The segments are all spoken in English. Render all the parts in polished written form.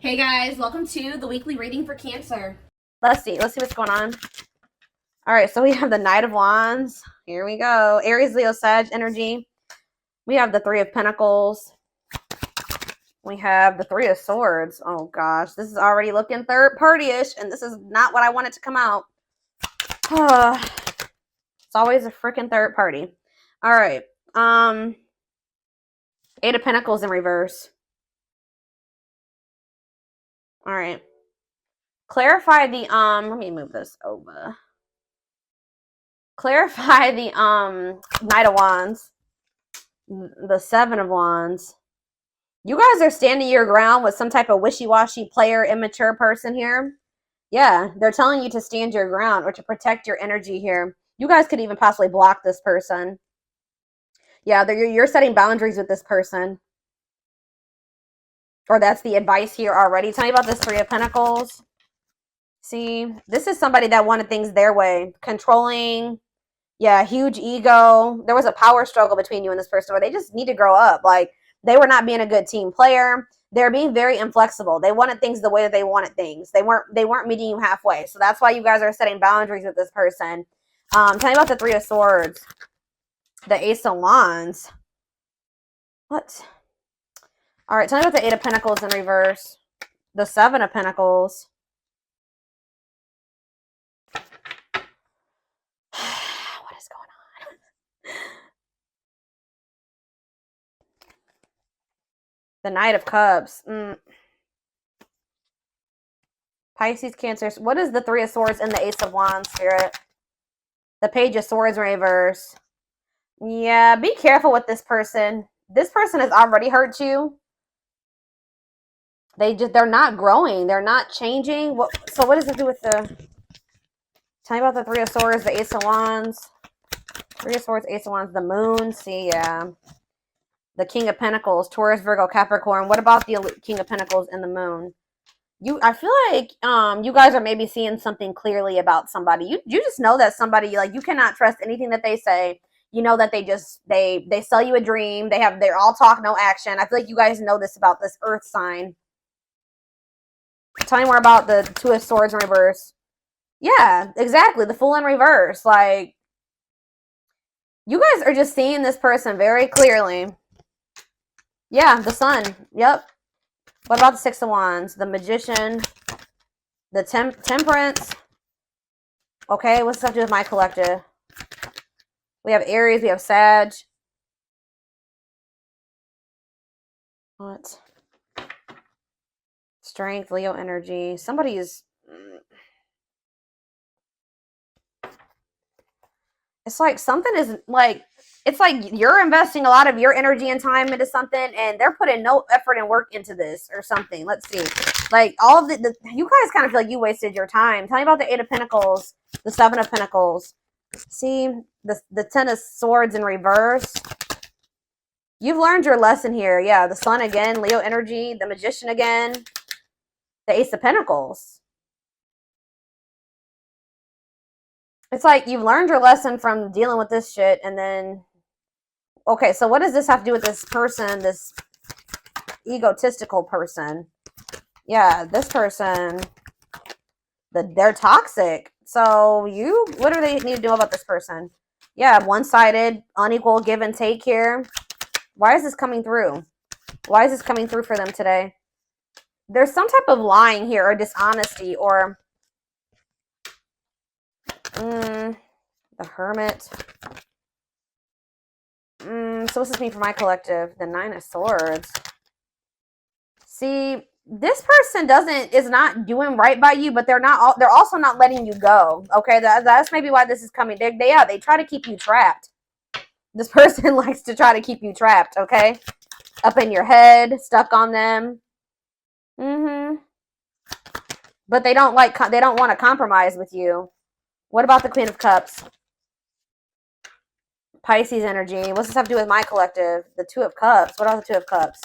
Hey guys, welcome to the weekly reading for Cancer. Let's see what's going on. All right, so we have the Knight of Wands. Here we go. Aries, Leo, Sag energy. We have the Three of Pentacles. We have the Three of Swords. Oh gosh, this is already looking third party-ish, and this is not what I wanted to come out. It's always a freaking third party. All right. Eight of Pentacles in reverse. All right. Clarify the let me move this over. Clarify the Knight of Wands. The Seven of Wands. You guys are standing your ground with some type of wishy-washy player, immature person here. Yeah, they're telling you to stand your ground or to protect your energy here. You guys could even possibly block this person. Yeah, you're setting boundaries with this person. Or that's the advice here already. Tell me about this Three of Pentacles. See, this is somebody that wanted things their way. Controlling. Yeah, huge ego. There was a power struggle between you and this person where they just need to grow up. Like, they were not being a good team player. They're being very inflexible. They wanted things the way that they wanted things. They weren't meeting you halfway. So that's why you guys are setting boundaries with this person. Tell me about the Three of Swords. The Ace of Wands. What? All right, tell me about the Eight of Pentacles in reverse. The Seven of Pentacles. What is going on? The Knight of Cups. Pisces, Cancer. What is the Three of Swords and the Ace of Wands, Spirit? The Page of Swords in reverse. Yeah, be careful with this person. This person has already hurt you. They're not growing. They're not changing. So what does it do with the... Tell me about the Three of Swords, the Ace of Wands. Three of Swords, Ace of Wands, the Moon. See, yeah. The King of Pentacles, Taurus, Virgo, Capricorn. What about the King of Pentacles and the Moon? I feel like you guys are maybe seeing something clearly about somebody. You just know that somebody, like, you cannot trust anything that they say. You know that they sell you a dream. They're all talk, no action. I feel like you guys know this about this Earth sign. Tell me more about the Two of Swords in reverse. Yeah, exactly. The Fool in reverse. Like, you guys are just seeing this person very clearly. Yeah, the Sun. Yep. What about the Six of Wands? The Magician. The Temperance. Okay, what's up to do with my collective? We have Aries. We have Sag. What? Strength, Leo energy. Somebody is... It's like something is like... It's like you're investing a lot of your energy and time into something, and they're putting no effort and work into this or something. Let's see. Like, all of you guys kind of feel like you wasted your time. Tell me about the Eight of Pentacles, the Seven of Pentacles. See, the Ten of Swords in reverse. You've learned your lesson here. Yeah, the Sun again, Leo energy, the Magician again, the Ace of Pentacles. It's like you've learned your lesson from dealing with this shit, and then... Okay, so what does this have to do with this person, this egotistical person? Yeah, this person, they're toxic. So what do they need to do about this person? Yeah, one-sided, unequal give and take here. Why is this coming through? Why is this coming through for them today? There's some type of lying here or dishonesty or... the Hermit. So what's this mean for my collective? The Nine of Swords. See, this person is not doing right by you, but they're also not letting you go. Okay, that's maybe why this is coming. They try to keep you trapped. This person likes to try to keep you trapped. Okay, up in your head, stuck on them. But they don't want to compromise with you. What about the Queen of Cups? Pisces energy. What's this have to do with my collective? The Two of Cups. What are the Two of Cups?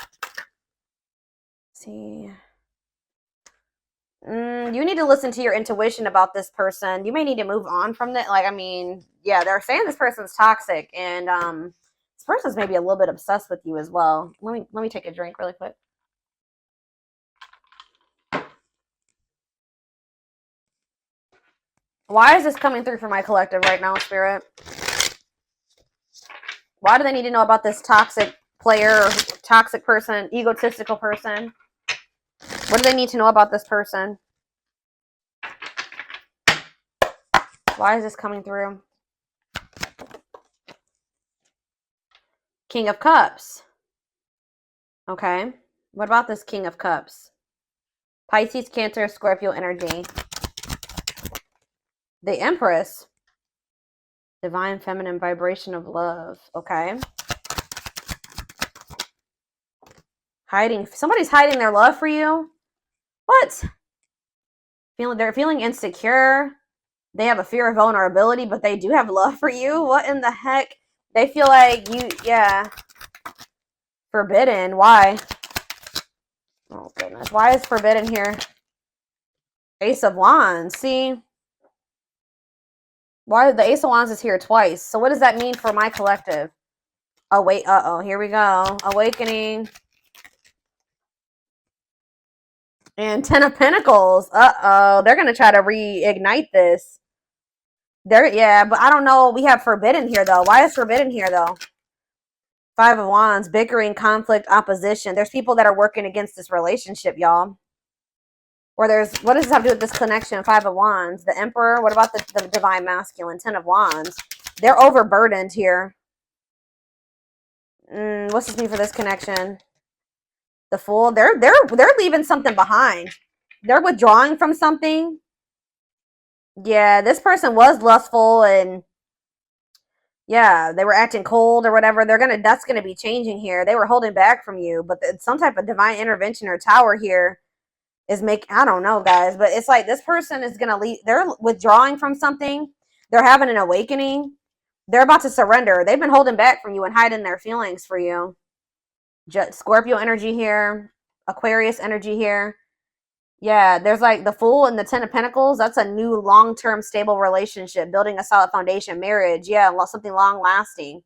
See. You need to listen to your intuition about this person. You may need to move on from that. Like, I mean, yeah, they're saying this person's toxic, and this person's maybe a little bit obsessed with you as well. Let me take a drink really quick. Why is this coming through for my collective right now, Spirit? Why do they need to know about this toxic player, or toxic person, egotistical person? What do they need to know about this person? Why is this coming through? King of Cups. Okay. What about this King of Cups? Pisces, Cancer, Scorpio energy. The Empress. Divine feminine vibration of love. Okay. Hiding. Somebody's hiding their love for you. What? They're feeling insecure. They have a fear of vulnerability, but they do have love for you. What in the heck? They feel like you, yeah. Forbidden. Why? Oh, goodness. Why is forbidden here? Ace of Wands. See? Why the Ace of Wands is here twice? So what does that mean for my collective? Oh, wait. Uh-oh. Here we go. Awakening. And Ten of Pentacles. Uh-oh. They're going to try to reignite this. Yeah, but I don't know. We have forbidden here, though. Why is forbidden here, though? Five of Wands. Bickering, conflict, opposition. There's people that are working against this relationship, y'all. Or there's, what does this have to do with this connection? Five of Wands. The Emperor. What about the Divine Masculine? Ten of Wands. They're overburdened here. What's this mean for this connection? The Fool. They're leaving something behind. They're withdrawing from something. Yeah, this person was lustful and yeah, they were acting cold or whatever. That's gonna be changing here. They were holding back from you, but some type of divine intervention or tower here is I don't know, guys, but it's like this person is gonna leave. They're withdrawing from something. They're having an awakening. They're about to surrender. They've been holding back from you and hiding their feelings for you. Scorpio energy here, Aquarius energy here. Yeah, there's like the Fool and the Ten of Pentacles. That's a new long-term stable relationship, building a solid foundation, marriage. Yeah, something long-lasting.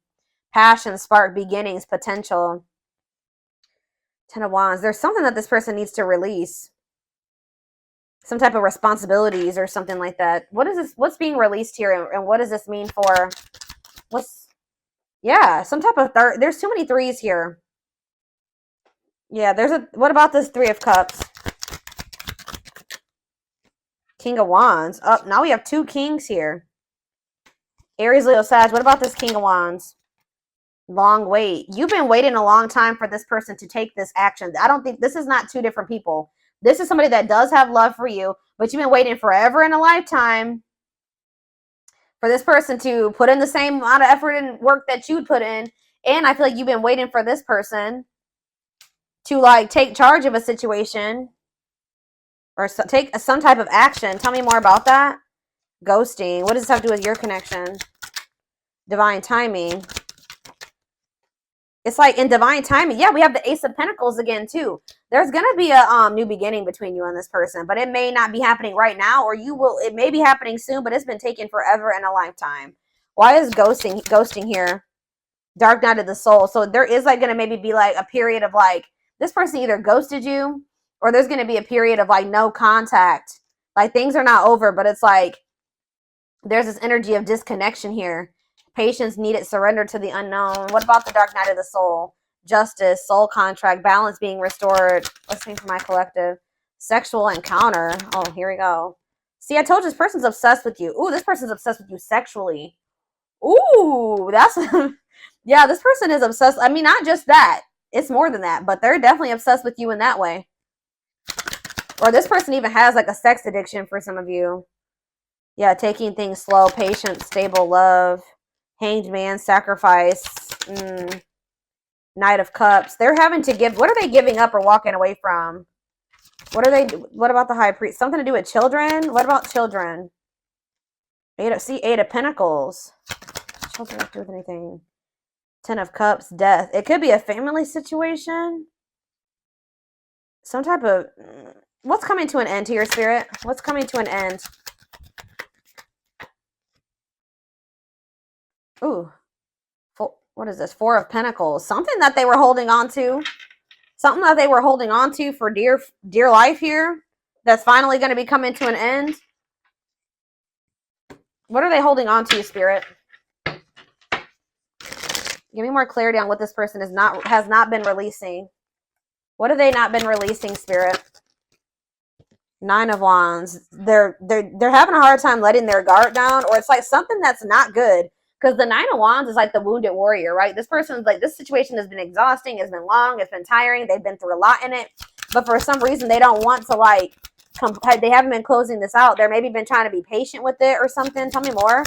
Passion, spark, beginnings, potential. Ten of Wands. There's something that this person needs to release. Some type of responsibilities or something like that. What is this? What's being released here, and what does this mean for? Yeah, some type of there's too many threes here. Yeah, what about this Three of Cups? King of Wands. Oh, now we have two kings here. Aries, Leo, Sag. What about this King of Wands? Long wait. You've been waiting a long time for this person to take this action. I don't think this is not two different people. This is somebody that does have love for you, but you've been waiting forever in a lifetime for this person to put in the same amount of effort and work that you'd put in. And I feel like you've been waiting for this person to like take charge of a situation or take some type of action. Tell me more about that. Ghosting. What does this have to do with your connection? Divine timing. It's like in divine timing. Yeah, we have the Ace of Pentacles again, too. There's going to be a new beginning between you and this person, but it may not be happening right now, or it may be happening soon, but it's been taking forever and a lifetime. Why is ghosting here? Dark night of the soul. So there is like going to maybe be like a period of like, this person either ghosted you, or there's going to be a period of like no contact. Like things are not over, but it's like there's this energy of disconnection here. Patience needed, surrender to the unknown. What about the dark night of the soul? Justice, soul contract, balance being restored. Let's see for my collective. Sexual encounter. Oh, here we go. See, I told you this person's obsessed with you. Ooh, this person's obsessed with you sexually. Ooh, that's... yeah, this person is obsessed. I mean, not just that. It's more than that, but they're definitely obsessed with you in that way. Or this person even has like a sex addiction for some of you. Yeah, taking things slow, patient, stable love. Hanged man, sacrifice, Knight of Cups. They're having to give. What are they giving up or walking away from? What about the High Priest? Something to do with children? What about children? Eight of Pentacles. Children have to do with anything. Ten of Cups, death. It could be a family situation. Some type of... What's coming to an end here, Spirit? What's coming to an end? Ooh. What is this? Four of Pentacles. Something that they were holding on to. Something that they were holding on to for dear life here. That's finally going to be coming to an end. What are they holding on to, Spirit? Give me more clarity on what this person has not been releasing. What have they not been releasing, Spirit? 9 of Wands. They're having a hard time letting their guard down, or it's like something that's not good. Because the 9 of Wands is like the wounded warrior, right? This person's like, this situation has been exhausting, it's been long, it's been tiring, they've been through a lot in it. But for some reason, they don't want to like, they haven't been closing this out. They're maybe been trying to be patient with it or something. Tell me more.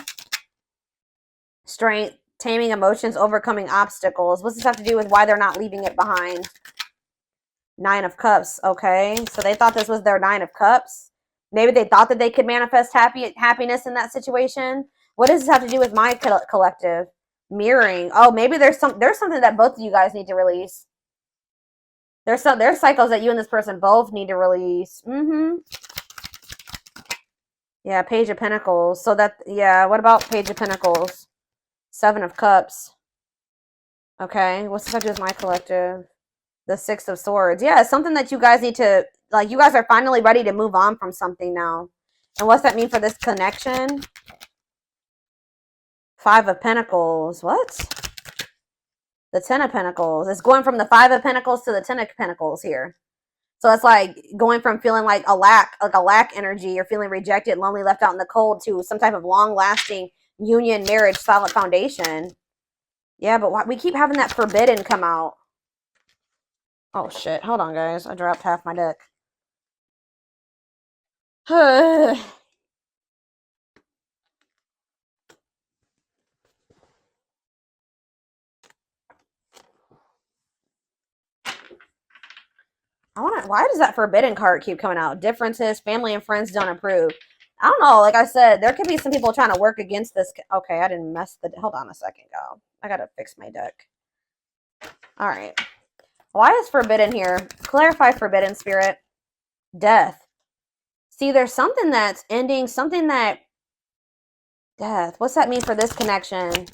Strength, taming emotions, overcoming obstacles. What's this have to do with why they're not leaving it behind? 9 of Cups. Okay, so they thought this was their 9 of Cups. Maybe they thought that they could manifest happiness in that situation. What does this have to do with my collective? Mirroring. Oh, maybe there's something that both of you guys need to release. There's cycles that you and this person both need to release. Yeah, Page of Pentacles. So that, yeah, what about Page of Pentacles? 7 of Cups. Okay, what's this have to do with my collective? The 6 of Swords. Yeah, it's something that you guys need to, like, you guys are finally ready to move on from something now. And what's that mean for this connection? 5 of Pentacles. What? The 10 of Pentacles. It's going from the 5 of Pentacles to the 10 of Pentacles here. So it's like going from feeling like a lack energy, or feeling rejected, lonely, left out in the cold, to some type of long-lasting union, marriage, solid foundation. Yeah, but we keep having that forbidden come out. Oh, shit. Hold on, guys. I dropped half my deck. Why does that forbidden card keep coming out? Differences, family and friends don't approve. I don't know. Like I said, there could be some people trying to work against this. Okay, I didn't mess the... Hold on a second, y'all. I gotta fix my deck. All right. Why is forbidden here? Clarify forbidden, Spirit. Death. See, there's something that's ending, something that... Death. What's that mean for this connection?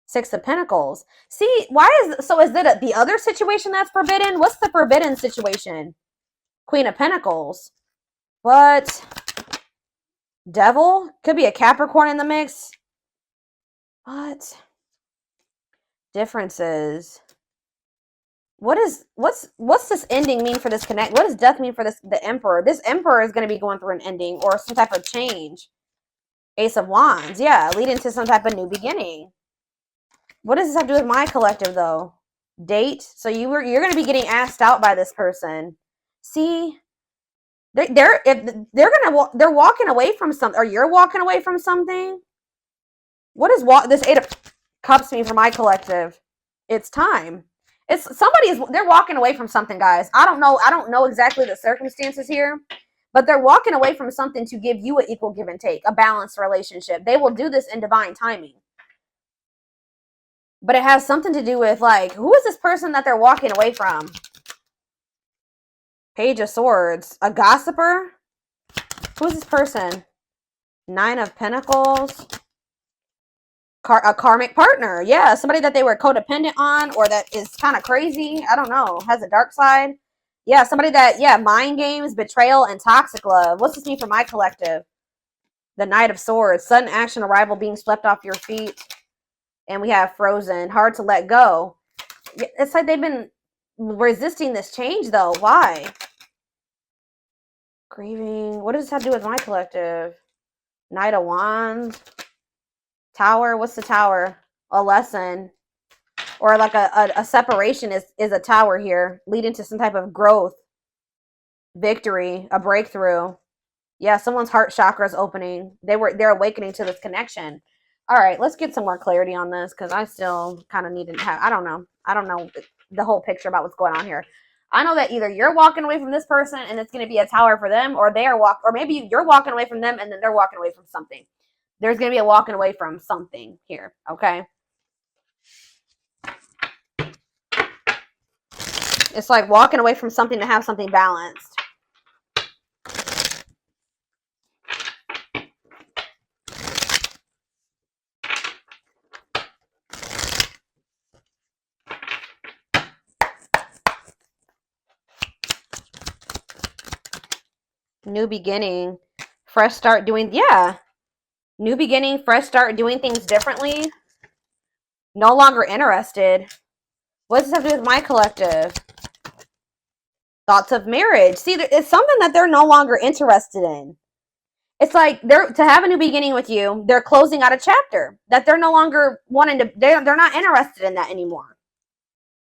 6 of Pentacles. See, is it the other situation that's forbidden? What's the forbidden situation? Queen of Pentacles. What? Devil? Could be a Capricorn in the mix. What? Differences. What's this ending mean for this connect? What does death mean for the Emperor? This Emperor is going to be going through an ending or some type of change. Ace of Wands. Yeah, leading to some type of new beginning. What does this have to do with my collective, though? Date. So you're going to be getting asked out by this person. See, they're walking away from something, or you're walking away from something. What does this 8 of Cups mean for my collective? It's time. They're walking away from something, guys. I don't know exactly the circumstances here, but they're walking away from something to give you an equal give and take, a balanced relationship. They will do this in divine timing. But it has something to do with, like, who is this person that they're walking away from? Page of Swords. A gossiper? Who is this person? 9 of Pentacles. A karmic partner. Yeah, somebody that they were codependent on, or that is kind of crazy. I don't know. Has a dark side. Yeah, somebody that, yeah, mind games, betrayal, and toxic love. What's this mean for my collective? The Knight of Swords. Sudden action, arrival, being swept off your feet. And we have Frozen. Hard to let go. It's like they've been resisting this change, though. Why? Grieving. What does this have to do with my collective? Knight of Wands. Tower. What's the Tower? A lesson. Or like a separation is a tower here. Leading to some type of growth. Victory. A breakthrough. Yeah, someone's heart chakra is opening. They're awakening to this connection. All right, let's get some more clarity on this, because I still kind of need to have, I don't know the whole picture about what's going on here. I know that either you're walking away from this person and it's going to be a tower for them, or or maybe you're walking away from them and then they're walking away from something. There's going to be a walking away from something here, okay? It's like walking away from something to have something balanced. New beginning. Fresh start doing, yeah. New beginning, fresh start, doing things differently. No longer interested. What does this have to do with my collective? Thoughts of marriage. See, it's something that they're no longer interested in. It's like to have a new beginning with you. They're closing out a chapter that they're no longer wanting to. They're not interested in that anymore.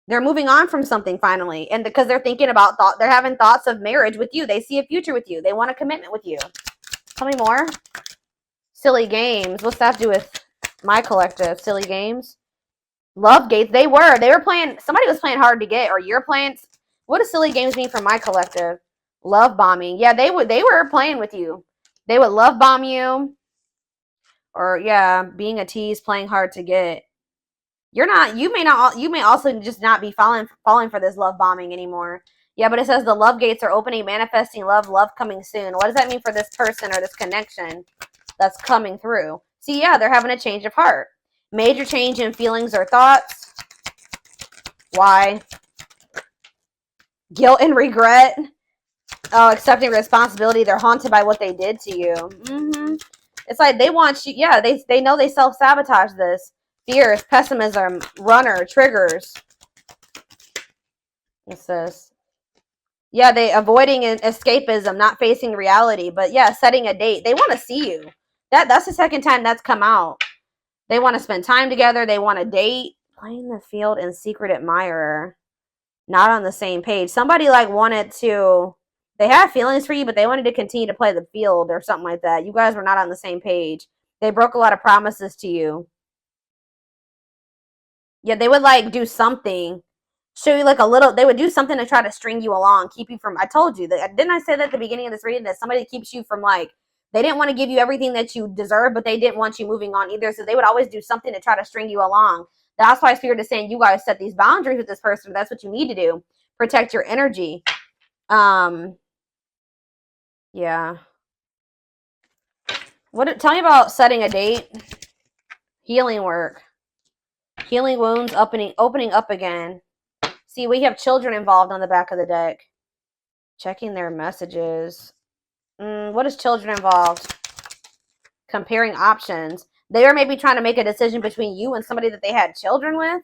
They're moving on from something finally, and because they're thinking about they're having thoughts of marriage with you. They see a future with you. They want a commitment with you. Tell me more. Silly games. What's that have to do with my collective? Silly games. Love gates. They were playing. Somebody was playing hard to get, or you're playing. What does silly games mean for my collective? Love bombing. Yeah, they were playing with you. They would love bomb you. Or yeah, being a tease, playing hard to get. You may also just not be falling for this love bombing anymore. Yeah, but it says the love gates are opening, manifesting love coming soon. What does that mean for this person or this connection that's coming through? See, yeah, they're having a change of heart. Major change in feelings or thoughts. Why? Guilt and regret. Oh, accepting responsibility. They're haunted by what they did to you. It's like they want you. Yeah, they know they self-sabotage this. Fears, pessimism, runner, triggers. What's this? Yeah, they avoiding escapism, not facing reality. But yeah, setting a date. They want to see you. That's the second time that's come out. They want to spend time together. They want to date. Playing the field and secret admirer. Not on the same page. Somebody wanted to. They have feelings for you, but they wanted to continue to play the field or something like that. You guys were not on the same page. They broke a lot of promises to you. Yeah, they would do something. Show you a little. They would do something to try to string you along, keep you from. I told you that. Didn't I say that at the beginning of this reading that somebody keeps you from they didn't want to give you everything that you deserve, but they didn't want you moving on either. So they would always do something to try to string you along. That's why Spirit is saying you guys set these boundaries with this person. That's what you need to do. Protect your energy. Yeah. Tell me about setting a date. Healing work. Healing wounds, opening up again. See, we have children involved on the back of the deck. Checking their messages. What is children involved? Comparing options. They are maybe trying to make a decision between you and somebody that they had children with.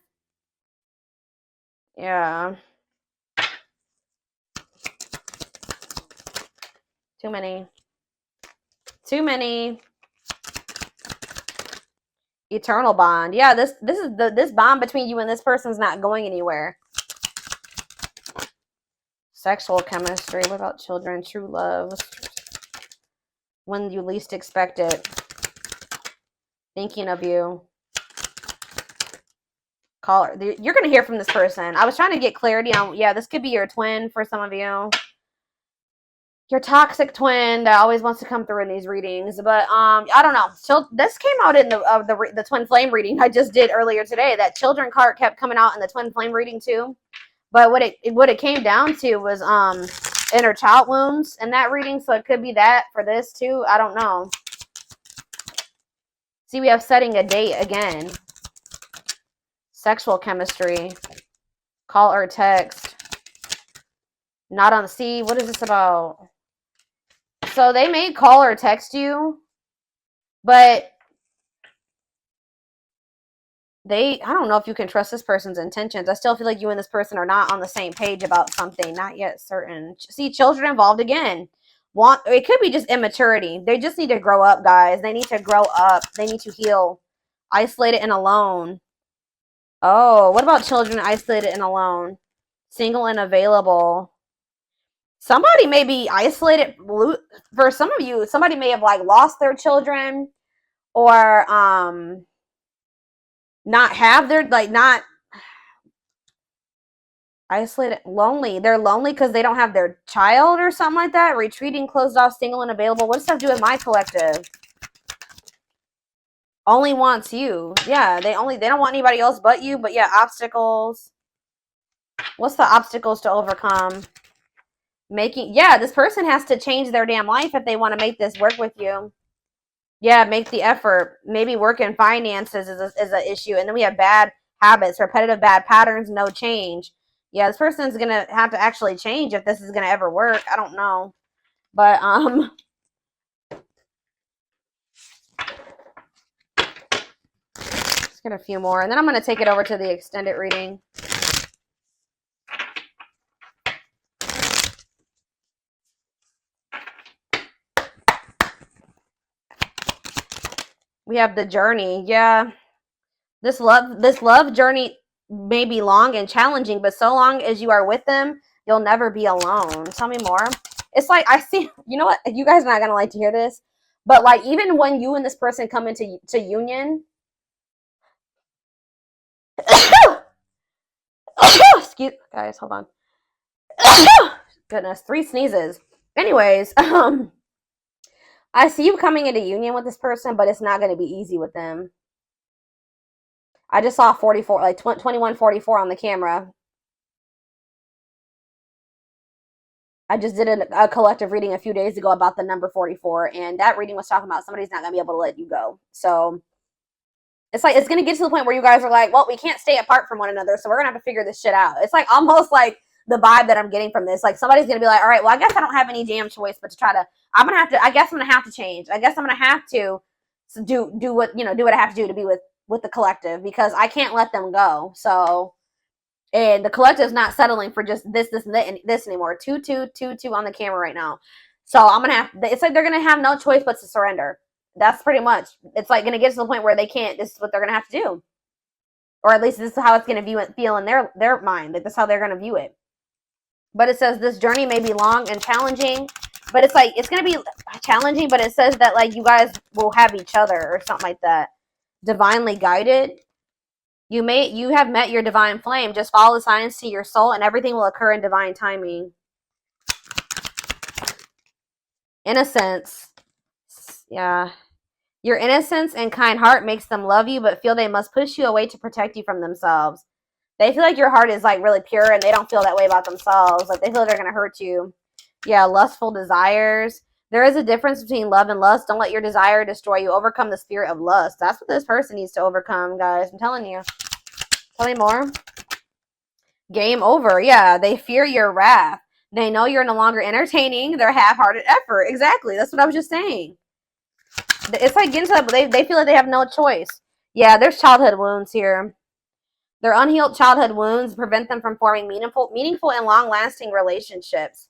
Yeah. Too many. Eternal bond. Yeah, this bond between you and this person's not going anywhere. Sexual chemistry. What about children? True love. When you least expect it. Thinking of you. Caller. You're going to hear from this person. I was trying to get clarity on, yeah, this could be your twin for some of you. Your toxic twin that always wants to come through in these readings. But I don't know. So this came out in the twin flame reading I just did earlier today. That children card kept coming out in the twin flame reading too. But what it came down to was inner child wounds in that reading. So it could be that for this too. I don't know. See, we have setting a date again. Sexual chemistry. Call or text. Not on the sea. What is this about? So they may call or text you, but I don't know if you can trust this person's intentions. I still feel like you and this person are not on the same page about something. Not yet certain. See, children involved again. It could be just immaturity. They just need to grow up, guys. They need to grow up. They need to heal. Isolated and alone. Oh, what about children isolated and alone? Single and available. Somebody may be isolated. For some of you, somebody may have lost their children or not have their not isolated, lonely. They're lonely because they don't have their child or something like that. Retreating, closed off, single and available. What does that have to do with my collective? Only wants you. Yeah, they don't want anybody else but you. But yeah, obstacles. What's the obstacles to overcome? This person has to change their damn life if they want to make this work with you. Yeah, make the effort. Maybe work in finances is an issue. And then we have bad habits, repetitive bad patterns, no change. Yeah, this person's going to have to actually change if this is going to ever work. I don't know. But, Get a few more, and then I'm going to take it over to the extended reading. We have the journey. Yeah. This love journey may be long and challenging, but so long as you are with them, you'll never be alone. Tell me more. It's like, I see, you know what? You guys are not going to like to hear this, but like, even when you and this person come into union, excuse, guys, hold on. Goodness, 3 sneezes. Anyways, I see you coming into union with this person, but it's not going to be easy with them. I just saw 44, like 2144 on the camera. I just did a collective reading a few days ago about the number 44, and that reading was talking about somebody's not going to be able to let you go. So it's like, it's going to get to the point where you guys are like, well, we can't stay apart from one another, so we're going to have to figure this shit out. It's like almost like the vibe that I'm getting from this. Like, somebody's going to be like, all right, well, I guess I don't have any damn choice but to try to, I guess I'm going to have to change. I guess I'm going to have to do what, do what I have to do to be with the collective, because I can't let them go. So, and the collective's not settling for just this and this anymore. 2-2-2-2 on the camera right now. So I'm going to have, it's like they're going to have no choice but to surrender. That's pretty much, it's like going to get to the point where they can't, this is what they're going to have to do. Or at least this is how it's going to feel in their mind. Like, this is how they're going to view it. But it says this journey may be long and challenging, but it's like, it's going to be challenging, but it says that like you guys will have each other or something like that. Divinely guided. You have met your divine flame. Just follow the signs to your soul and everything will occur in divine timing. Innocence. Yeah. Your innocence and kind heart makes them love you, but feel they must push you away to protect you from themselves. They feel like your heart is like really pure and they don't feel that way about themselves. Like, they feel they're going to hurt you. Yeah, lustful desires. There is a difference between love and lust. Don't let your desire destroy you. Overcome the spirit of lust. That's what this person needs to overcome, guys. I'm telling you. Tell me more. Game over. Yeah, they fear your wrath. They know you're no longer entertaining their half-hearted effort. Exactly. That's what I was just saying. It's like getting to that, they feel like they have no choice. Yeah, there's childhood wounds here. Their unhealed childhood wounds prevent them from forming meaningful and long-lasting relationships.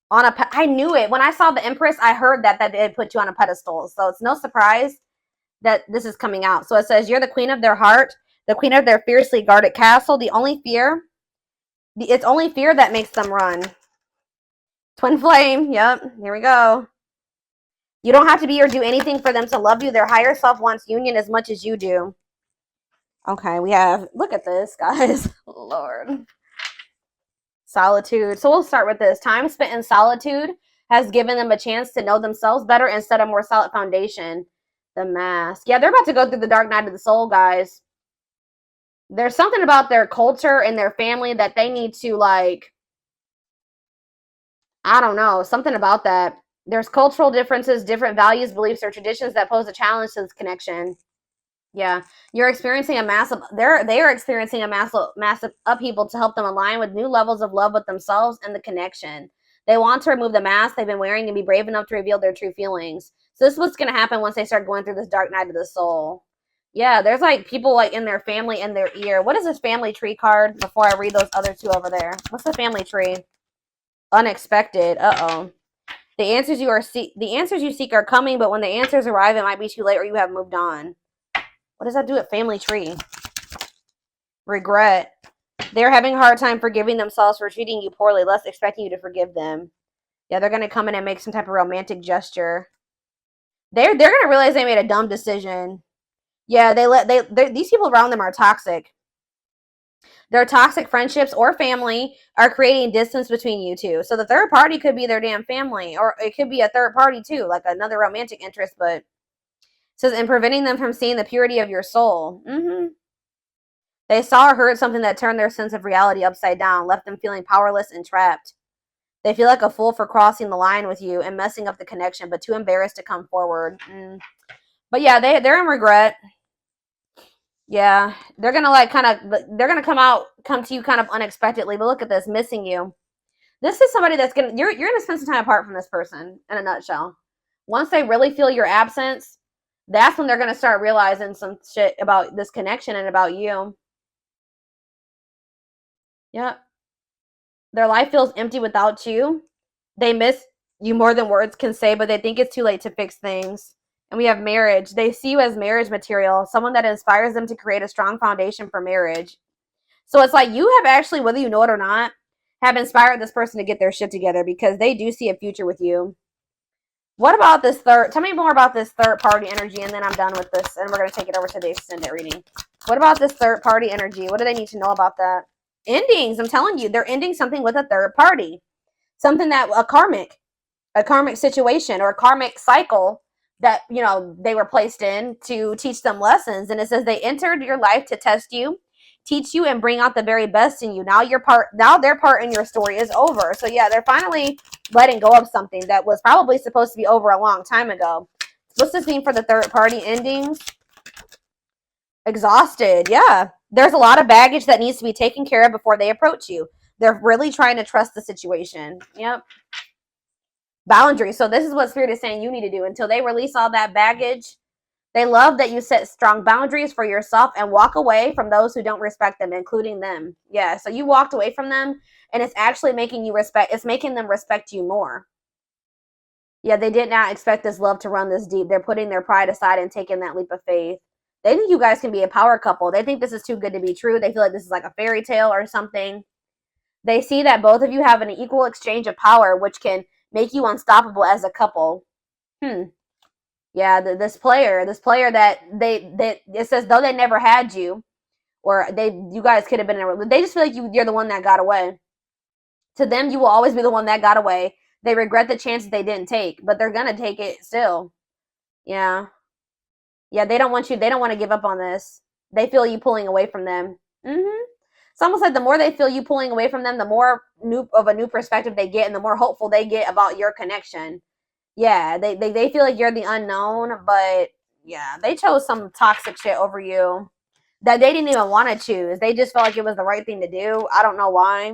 I knew it. When I saw the Empress, I heard that they put you on a pedestal. So it's no surprise that this is coming out. So it says, you're the queen of their heart, the queen of their fiercely guarded castle. It's only fear that makes them run. Twin flame. Yep. Here we go. You don't have to be or do anything for them to love you. Their higher self wants union as much as you do. Okay, we have, look at this, guys. Lord. Solitude. So we'll start with this. Time spent in solitude has given them a chance to know themselves better and set a more solid foundation. The Mask. Yeah, they're about to go through the dark night of the soul, guys. There's something about their culture and their family that they need to, like, I don't know, something about that. There's cultural differences, different values, beliefs, or traditions that pose a challenge to this connection. Yeah, you're experiencing a massive, they are experiencing a massive upheaval to help them align with new levels of love with themselves and the connection. They want to remove the mask they've been wearing and be brave enough to reveal their true feelings. So this is what's going to happen once they start going through this dark night of the soul. Yeah, there's like people like in their family in their ear. What is this family tree card before I read those other two over there? What's the family tree? Unexpected. Uh-oh. The answers you seek are coming, but when the answers arrive, it might be too late or you have moved on. What does that do at family tree? Regret. They're having a hard time forgiving themselves for treating you poorly, less expecting you to forgive them. Yeah, they're going to come in and make some type of romantic gesture. They're going to realize they made a dumb decision. Yeah, these people around them are toxic. Their toxic friendships or family are creating distance between you two. So the third party could be their damn family, or it could be a third party too, like another romantic interest, but it says, and preventing them from seeing the purity of your soul. They saw or heard something that turned their sense of reality upside down, left them feeling powerless and trapped. They feel like a fool for crossing the line with you and messing up the connection, but too embarrassed to come forward. But yeah, they're in regret. Yeah, they're gonna like they're gonna come to you kind of unexpectedly. But look at this, missing you. This is somebody that's gonna you're gonna spend some time apart from this person in a nutshell. Once they really feel your absence, that's when they're gonna start realizing some shit about this connection and about you. Yep. Their life feels empty without you. They miss you more than words can say, but they think it's too late to fix things. And we have marriage. They see you as marriage material, someone that inspires them to create a strong foundation for marriage. So it's like you have actually, whether you know it or not, have inspired this person to get their shit together because they do see a future with you. What about this third? Tell me more about this third party energy, and then I'm done with this, and we're going to take it over to the extended reading. What about this third party energy? What do they need to know about that? Endings. I'm telling you, they're ending something with a third party. Something that a karmic situation or a karmic cycle that, you know, they were placed in to teach them lessons. And it says they entered your life to test you, teach you, and bring out the very best in you. Now their part in your story is over. So yeah, they're finally letting go of something that was probably supposed to be over a long time ago. What's this mean for the third party endings? Exhausted. Yeah, there's a lot of baggage that needs to be taken care of before they approach you. They're really trying to trust the situation. Yep. Boundaries. So this is what Spirit is saying you need to do until they release all that baggage. They love that you set strong boundaries for yourself and walk away from those who don't respect them, including them. Yeah, so you walked away from them, and it's actually making you respect. It's making them respect you more. Yeah, they did not expect this love to run this deep. They're putting their pride aside and taking that leap of faith. They think you guys can be a power couple. They think this is too good to be true. They feel like this is like a fairy tale or something. They see that both of you have an equal exchange of power, which can make you unstoppable as a couple. Yeah, this player that it says though they never had you, or you guys could have been in a, they just feel like you're the one that got away. To them, you will always be the one that got away. They regret the chances they didn't take, but they're gonna take it still. Yeah, yeah, they don't want you. They don't want to give up on this. They feel you pulling away from them. It's almost like the more they feel you pulling away from them, the more of a new perspective they get, and the more hopeful they get about your connection. Yeah, they feel like you're the unknown, but yeah, they chose some toxic shit over you that they didn't even want to choose. They just felt like it was the right thing to do. I don't know why.